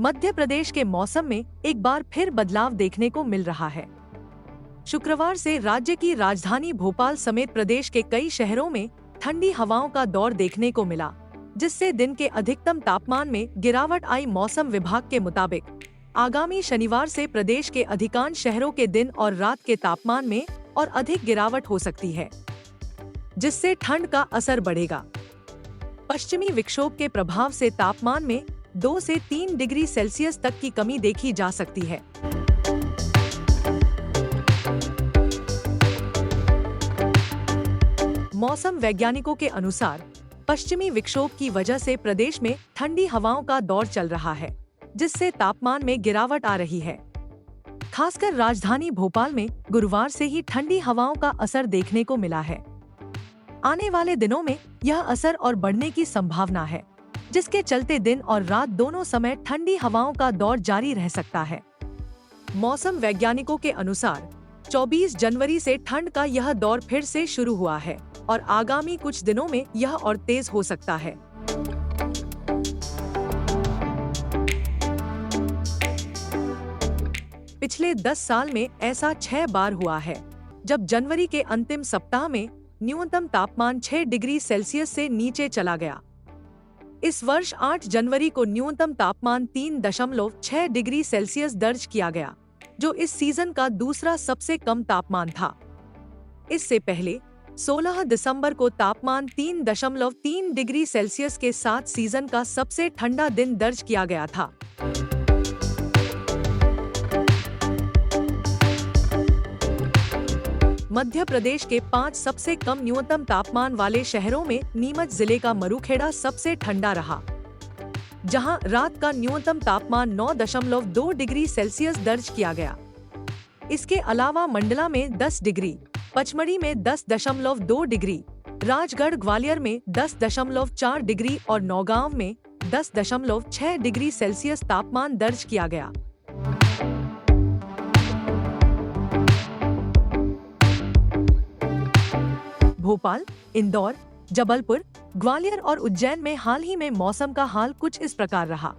मध्य प्रदेश के मौसम में एक बार फिर बदलाव देखने को मिल रहा है। शुक्रवार से राज्य की राजधानी भोपाल समेत प्रदेश के कई शहरों में ठंडी हवाओं का दौर देखने को मिला, जिससे दिन के अधिकतम तापमान में गिरावट आई। मौसम विभाग के मुताबिक आगामी शनिवार से प्रदेश के अधिकांश शहरों के दिन और रात के तापमान में और अधिक गिरावट हो सकती है, जिससे ठंड का असर बढ़ेगा। पश्चिमी विक्षोभ के प्रभाव से तापमान में 2 से 3 डिग्री सेल्सियस तक की कमी देखी जा सकती है। मौसम वैज्ञानिकों के अनुसार पश्चिमी विक्षोभ की वजह से प्रदेश में ठंडी हवाओं का दौर चल रहा है, जिससे तापमान में गिरावट आ रही है। खासकर राजधानी भोपाल में गुरुवार से ही ठंडी हवाओं का असर देखने को मिला है। आने वाले दिनों में यह असर और बढ़ने की संभावना है, जिसके चलते दिन और रात दोनों समय ठंडी हवाओं का दौर जारी रह सकता है। मौसम वैज्ञानिकों के अनुसार 24 जनवरी से ठंड का यह दौर फिर से शुरू हुआ है और आगामी कुछ दिनों में यह और तेज हो सकता है। पिछले 10 साल में ऐसा 6 बार हुआ है, जब जनवरी के अंतिम सप्ताह में न्यूनतम तापमान 6 डिग्री सेल्सियस से नीचे चला गया। इस वर्ष 8 जनवरी को न्यूनतम तापमान 3.6 डिग्री सेल्सियस दर्ज किया गया, जो इस सीजन का दूसरा सबसे कम तापमान था। इससे पहले 16 दिसंबर को तापमान 3.3 डिग्री सेल्सियस के साथ सीजन का सबसे ठंडा दिन दर्ज किया गया था। मध्य प्रदेश के 5 सबसे कम न्यूनतम तापमान वाले शहरों में नीमच जिले का मरूखेड़ा सबसे ठंडा रहा, जहां रात का न्यूनतम तापमान 9.2 डिग्री सेल्सियस दर्ज किया गया। इसके अलावा मंडला में 10 डिग्री, पचमढ़ी में 10.2 डिग्री, राजगढ़ ग्वालियर में 10.4 डिग्री और नौगांव में 10.6 डिग्री सेल्सियस तापमान दर्ज किया गया। भोपाल, इंदौर, जबलपुर, ग्वालियर और उज्जैन में हाल ही में मौसम का हाल कुछ इस प्रकार रहा।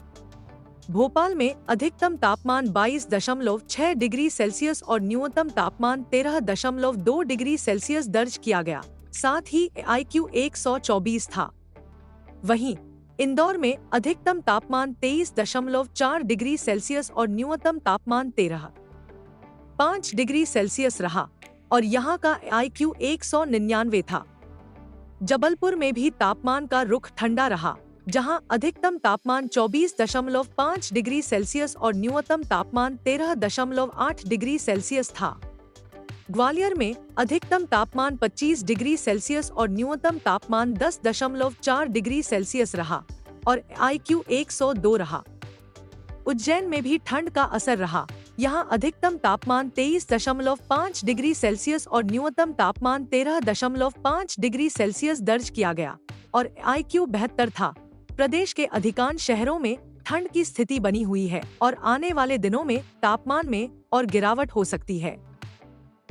भोपाल में अधिकतम तापमान 22.6 डिग्री सेल्सियस और न्यूनतम तापमान 13.2 डिग्री सेल्सियस दर्ज किया गया, साथ ही IQ 124 था। वहीं इंदौर में अधिकतम तापमान 23.4 डिग्री सेल्सियस और न्यूनतम तापमान 13.5 डिग्री सेल्सियस रहा और यहाँ का IQ 199 था। जबलपुर में भी तापमान का रुख ठंडा रहा, जहाँ अधिकतम तापमान 24.5 डिग्री सेल्सियस और न्यूनतम तापमान 13.8 डिग्री सेल्सियस था। ग्वालियर में अधिकतम तापमान 25 डिग्री सेल्सियस और न्यूनतम तापमान 10.4 डिग्री सेल्सियस रहा और IQ 102 रहा। उज्जैन में भी ठंड का असर रहा। यहाँ अधिकतम तापमान 23.5 डिग्री सेल्सियस और न्यूनतम तापमान 13.5 डिग्री सेल्सियस दर्ज किया गया और IQ 72 था। प्रदेश के अधिकांश शहरों में ठंड की स्थिति बनी हुई है और आने वाले दिनों में तापमान में और गिरावट हो सकती है।